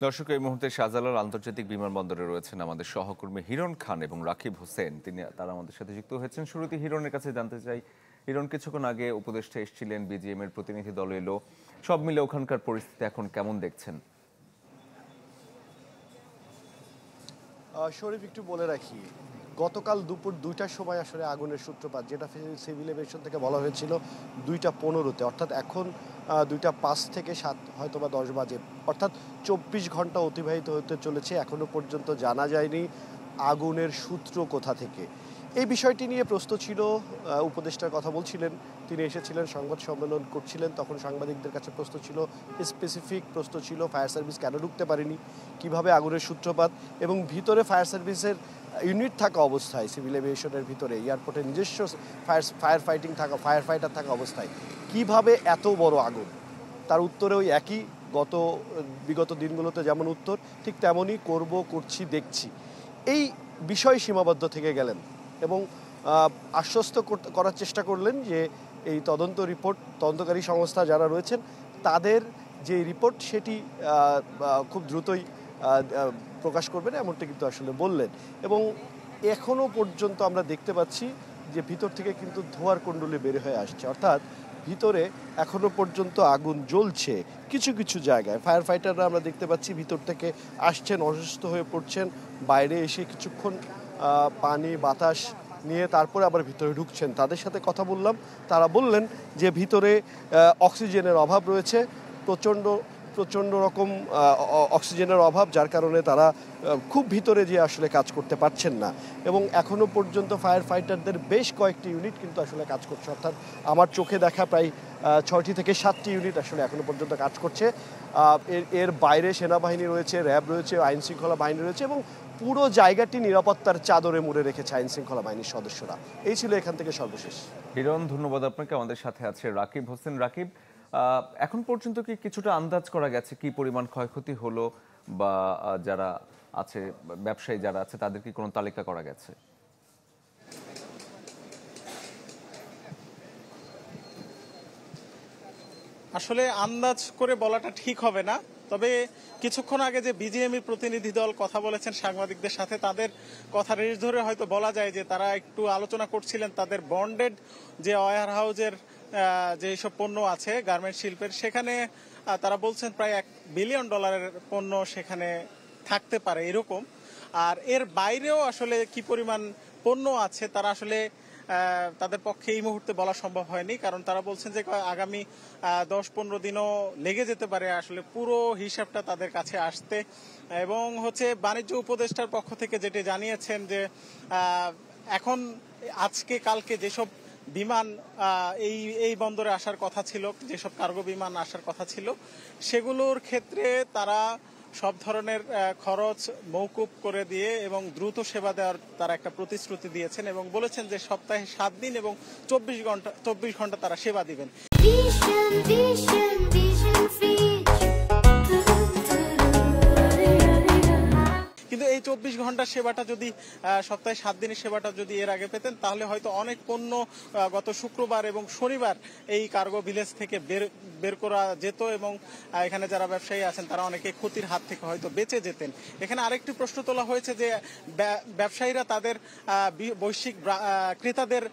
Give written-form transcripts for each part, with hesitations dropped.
দর্শক, এই মুহূর্তে শাহজালাল আন্তর্জাতিক বিমানবন্দরে রয়েছেন আমাদের সহকর্মী হিরণ খান এবং রাকিব হোসেন। তারা আমাদের সাথে যুক্ত হয়েছেন। শুরুতে হিরণের কাছে জানতে চাই, হিরণ, কিছুক্ষণ আগে উপদেষ্টা এসেছিলেন, বিজিএম এর প্রতিনিধি দল এলো, সব মিলে ওখানকার পরিস্থিতি এখন কেমন দেখছেন? শরীফ, একটু বলে রাখি, গতকাল দুপুর ২টার সময় আসলে আগুনের সূত্রপাত, যেটা সিভিল এভিয়েশন থেকে বলা হয়েছিল ২টা ১৫-তে, অর্থাৎ এখন ২টা ৫ থেকে ৭ হয়তো বা ১০ বাজে, অর্থাৎ ২৪ ঘন্টা অতিবাহিত হতে চলেছে। এখনো পর্যন্ত জানা যায়নি আগুনের সূত্র কোথা থেকে। এই বিষয়টি নিয়ে প্রশ্ন ছিল, উপদেষ্টার কথা বলছিলেন, তিনি এসেছিলেন, সংবাদ সম্মেলন করছিলেন, তখন সাংবাদিকদের কাছে প্রশ্ন ছিল, স্পেসিফিক প্রশ্ন ছিল, ফায়ার সার্ভিস কেন ঢুকতে পারেনি, কিভাবে আগুনের সূত্রপাত, এবং ভিতরে ফায়ার সার্ভিসের ইউনিট থাকা অবস্থায়, সিভিল এভিয়েশনের ভিতরে এয়ারপোর্টে নিজস্ব ফায়ার ফাইটার থাকা অবস্থায় কিভাবে এত বড় আগুন। তার উত্তরে ওই একই, বিগত দিনগুলোতে যেমন উত্তর, ঠিক তেমনই করছি, দেখছি। এই বিষয় সীমাবদ্ধ থেকে গেলেন এবং আশ্বস্ত করার চেষ্টা করলেন যে এই তদন্তকারী সংস্থা যারা রয়েছেন তাদের যে রিপোর্ট সেটি খুব দ্রুতই প্রকাশ করবেন, এমনটা কিন্তু আসলে বললেন। এবং এখনও পর্যন্ত আমরা দেখতে পাচ্ছি যে ভিতর থেকে কিন্তু ধোঁয়ার কুণ্ডলী বের হয়ে আসছে, অর্থাৎ ভিতরে এখনো পর্যন্ত আগুন জ্বলছে। কিছু কিছু জায়গায় ফায়ার ফাইটাররা আমরা দেখতে পাচ্ছি ভিতর থেকে আসছেন, অসুস্থ হয়ে পড়ছেন, বাইরে এসে কিছুক্ষণ পানি বাতাস নিয়ে তারপরে আবার ভিতরে ঢুকছেন। তাদের সাথে কথা বললাম, তারা বললেন যে ভিতরে অক্সিজেনের অভাব রয়েছে, প্রচণ্ড রকম অক্সিজেনের অভাব, যার কারণে তারা খুব ভিতরে যে আসলে কাজ করতে পারছেন না। এবং এখনও পর্যন্ত ফায়ার ফাইটারদের বেশ কয়েকটি ইউনিট কিন্তু আসলে কাজ করছে, অর্থাৎ আমার চোখে দেখা প্রায় 6টি থেকে 7টি ইউনিট আসলে এখনও পর্যন্ত কাজ করছে। এর বাইরে সেনাবাহিনী রয়েছে, র্যাব রয়েছে, আইন শৃঙ্খলা বাহিনী রয়েছে, এবং পুরো জায়গাটি নিরাপত্তার চাদরে মুড়ে রেখেছে আইন শৃঙ্খলা বাহিনীর সদস্যরা। এই ছিল এখান থেকে সর্বশেষ। হিরণ, ধন্যবাদ আপনাকে। আমাদের সাথে আছে রাকিব হোসেন। রাকিব, এখন পর্যন্ত কি কিছুটা আন্দাজ করা গেছে কি পরিমাণ ক্ষয়ক্ষতি হলো, বা যারা আছে, ব্যবসায়ী যারা আছে, তাদের কি কোনো তালিকা করা গেছে? আসলে আন্দাজ করে বলাটা ঠিক হবে না, তবে কিছুক্ষণ আগে যে বিজিএমইর প্রতিনিধি দল কথা বলেছেন সাংবাদিকদের সাথে, তাদের কথা রেশ ধরে হয়তো বলা যায় যে তারা একটু আলোচনা করছিলেন তাদের বন্ডেড যে ওয়্যার হাউজের যে সব পণ্য আছে গার্মেন্টস শিল্পের, সেখানে তারা বলছেন প্রায় $1 বিলিয়ন পণ্য সেখানে থাকতে পারে এরকম। আর এর বাইরেও আসলে কি পরিমাণ পণ্য আছে তারা আসলে তাদের পক্ষে এই মুহূর্তে বলা সম্ভব হয়নি, কারণ তারা বলছেন যে আগামী 10-15 দিনও লেগে যেতে পারে আসলে পুরো হিসাবটা তাদের কাছে আসতে। এবং বাণিজ্য উপদেষ্টার পক্ষ থেকে যেটি জানিয়েছেন যে এখন আজকে কালকে যেসব বিমান এই বন্দরে আসার কথা ছিল, যেসব কার্গো বিমান আসার কথা ছিল, সেগুলোর ক্ষেত্রে তারা সব ধরনের খরচ মওকুফ করে দিয়ে এবং দ্রুত সেবা দেওয়ার তারা একটা প্রতিশ্রুতি দিয়েছেন এবং বলেছেন যে সপ্তাহে 7 দিন এবং 24 ঘন্টা তারা সেবা দিবেন। কিন্তু এই 24 ঘন্টার সেবাটা যদি সপ্তাহে 7 দিনের সেবাটা যদি এর আগে পেতেন, তাহলে হয়তো অনেক পণ্য গত শুক্রবার এবং শনিবার এই কার্গো ভিলেজ থেকে বের করা যেত এবং এখানে যারা ব্যবসায়ী আছেন তারা অনেকে ক্ষতির হাত থেকে হয়তো বেঁচে যেতেন। এখানে আরেকটি প্রশ্ন তোলা হয়েছে যে ব্যবসায়ীরা তাদের বৈশ্বিক ক্রেতাদের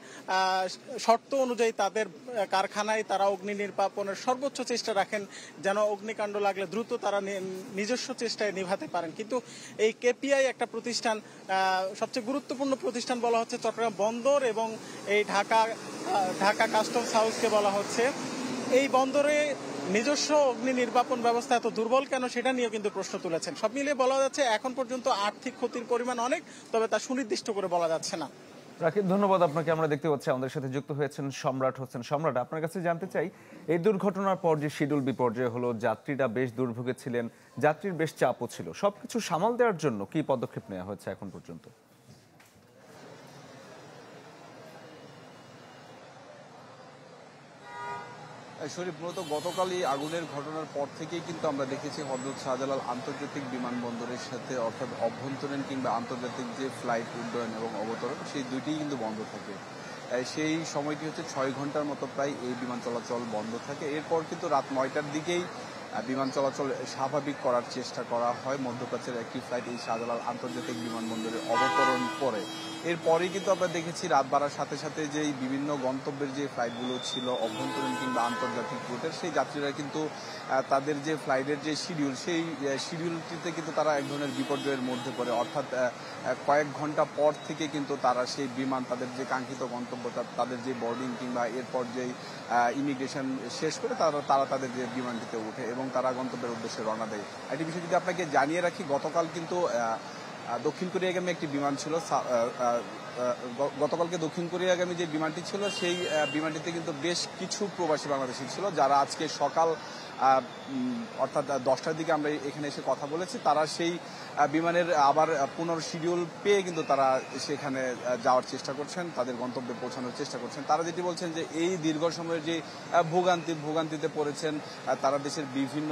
শর্ত অনুযায়ী তাদের কারখানায় তারা অগ্নি নির্বাপনের সর্বোচ্চ চেষ্টা রাখেন, যেন অগ্নিকাণ্ড লাগলে দ্রুত তারা নিজস্ব চেষ্টায় নিভাতে পারেন। কিন্তু এই কেপিআই একটা প্রতিষ্ঠান, সবচেয়ে গুরুত্বপূর্ণ প্রতিষ্ঠান বলা হচ্ছে চট্টগ্রাম বন্দর এবং এই ঢাকা কাস্টমস হাউসকে বলা হচ্ছে। এই বন্দরে নিজস্ব অগ্নি নির্বাপন ব্যবস্থা এত দুর্বল কেন, সেটা নিয়েও কিন্তু প্রশ্ন তুলেছেন। সব মিলিয়ে বলা যাচ্ছে এখন পর্যন্ত আর্থিক ক্ষতির পরিমাণ অনেক, তবে তা সুনির্দিষ্ট করে বলা যাচ্ছে না। রাকিব, ধন্যবাদ আপনাকে। আমরা দেখতে পাচ্ছি আমাদের সাথে যুক্ত হয়েছেন সম্রাট হোসেন। সম্রাট, আপনার কাছে জানতে চাই, এই দুর্ঘটনার পর যে শিডিউল বিপর্যয় হলো, যাত্রীরা বেশ দুর্ভোগে ছিলেন, যাত্রীর বেশ চাপও ছিল, সবকিছু সামাল দেওয়ার জন্য কি পদক্ষেপ নেওয়া হয়েছে এখন পর্যন্ত? শরীফ, মূলত গতকালই আগুনের ঘটনার পর থেকেই কিন্তু আমরা দেখেছি হযরত শাহজালাল আন্তর্জাতিক বিমানবন্দরের সাথে, অর্থাৎ অভ্যন্তরীণ কিংবা আন্তর্জাতিক যে ফ্লাইট উড্ডয়ন এবং অবতরণ, সেই দুইটিই কিন্তু বন্ধ থাকে। সেই সময়টি হচ্ছে 6 ঘন্টার মতো প্রায় এই বিমান চলাচল বন্ধ থাকে। এরপর কিন্তু রাত 9টার দিকেই বিমান চলাচল স্বাভাবিক করার চেষ্টা করা হয়। মধ্যপ্রাচ্যের একটি ফ্লাইট এই শাহজালাল আন্তর্জাতিক বিমানবন্দরে অবতরণ করে। এরপরেই কিন্তু আমরা দেখেছি রাত বাড়ার সাথে সাথে যেই বিভিন্ন গন্তব্যের যে ফ্লাইটগুলো ছিল অভ্যন্তরীণ কিংবা আন্তর্জাতিক রুটের, সেই যাত্রীরা কিন্তু তাদের যে ফ্লাইটের যে শিডিউল, সেই শিডিউলটিতে কিন্তু তারা এক ধরনের বিপর্যয়ের মধ্যে পড়ে। অর্থাৎ কয়েক ঘন্টা পর থেকে কিন্তু তারা সেই বিমান তাদের যে কাঙ্ক্ষিত গন্তব্য, তাদের যে বোর্ডিং কিংবা এরপর যেই ইমিগ্রেশন শেষ করে তারা তাদের যে বিমানটিতে ওঠে এবং তারা গন্তব্যের উদ্দেশ্যে রওনা দেয়। একটি বিষয় যদি আপনাকে জানিয়ে রাখি, গতকাল কিন্তু দক্ষিণ কোরিয়াগামী একটি বিমান ছিল। গতকালকে দক্ষিণ কোরিয়াগামী যে বিমানটি ছিল, সেই বিমানটিতে কিন্তু বেশ কিছু প্রবাসী বাংলাদেশি ছিল, যারা আজকে সকাল অর্থাৎ 10টার দিকে আমরা এখানে এসে কথা বলেছি। তারা সেই বিমানের আবার পুনর্শিডিউল পেয়ে কিন্তু তারা সেখানে যাওয়ার চেষ্টা করছেন, তাদের গন্তব্যে পৌঁছানোর চেষ্টা করছেন। তারা যেটি বলছেন যে এই দীর্ঘ সময়ের যে ভোগান্তিতে পড়েছেন, তারা দেশের বিভিন্ন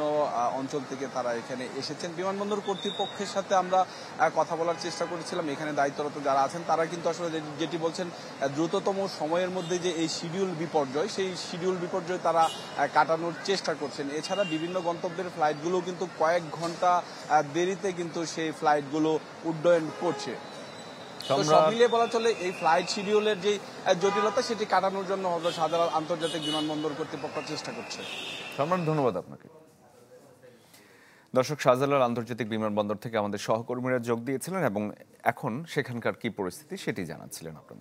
অঞ্চল থেকে তারা এখানে এসেছেন। বিমানবন্দর কর্তৃপক্ষের সাথে আমরা কথা বলার চেষ্টা করেছিলাম। এখানে দায়িত্বরত যারা আছেন তারা কিন্তু আসলে যেটি বলছেন, দ্রুততম সময়ের মধ্যে যে এই শিডিউল বিপর্যয়, সেই শিডিউল বিপর্যয় তারা কাটানোর চেষ্টা করছেন। এছাড়া বিভিন্ন গন্তব্যের ফ্লাইটগুলো কিন্তু কয়েক ঘন্টা দেরিতে কিন্তু সেই ফ্লাইটগুলো উড্ডয়ন করছে। তো সব মিলিয়ে বলা চলে এই ফ্লাইট শিডিউলের যে জটিলতা, সেটি কাটানোর জন্য হযরত শাহজালাল আন্তর্জাতিক বিমানবন্দর কর্তৃপক্ষ চেষ্টা করছে। সম্রাট, ধন্যবাদ আপনাকে। দর্শক, শাহজালাল আন্তর্জাতিক বিমানবন্দর থেকে আমাদের সহকর্মীরা যোগ দিয়েছিলেন এবং এখন সেখানকার কি পরিস্থিতি সেটি জানাচ্ছিলেন আপনাদের।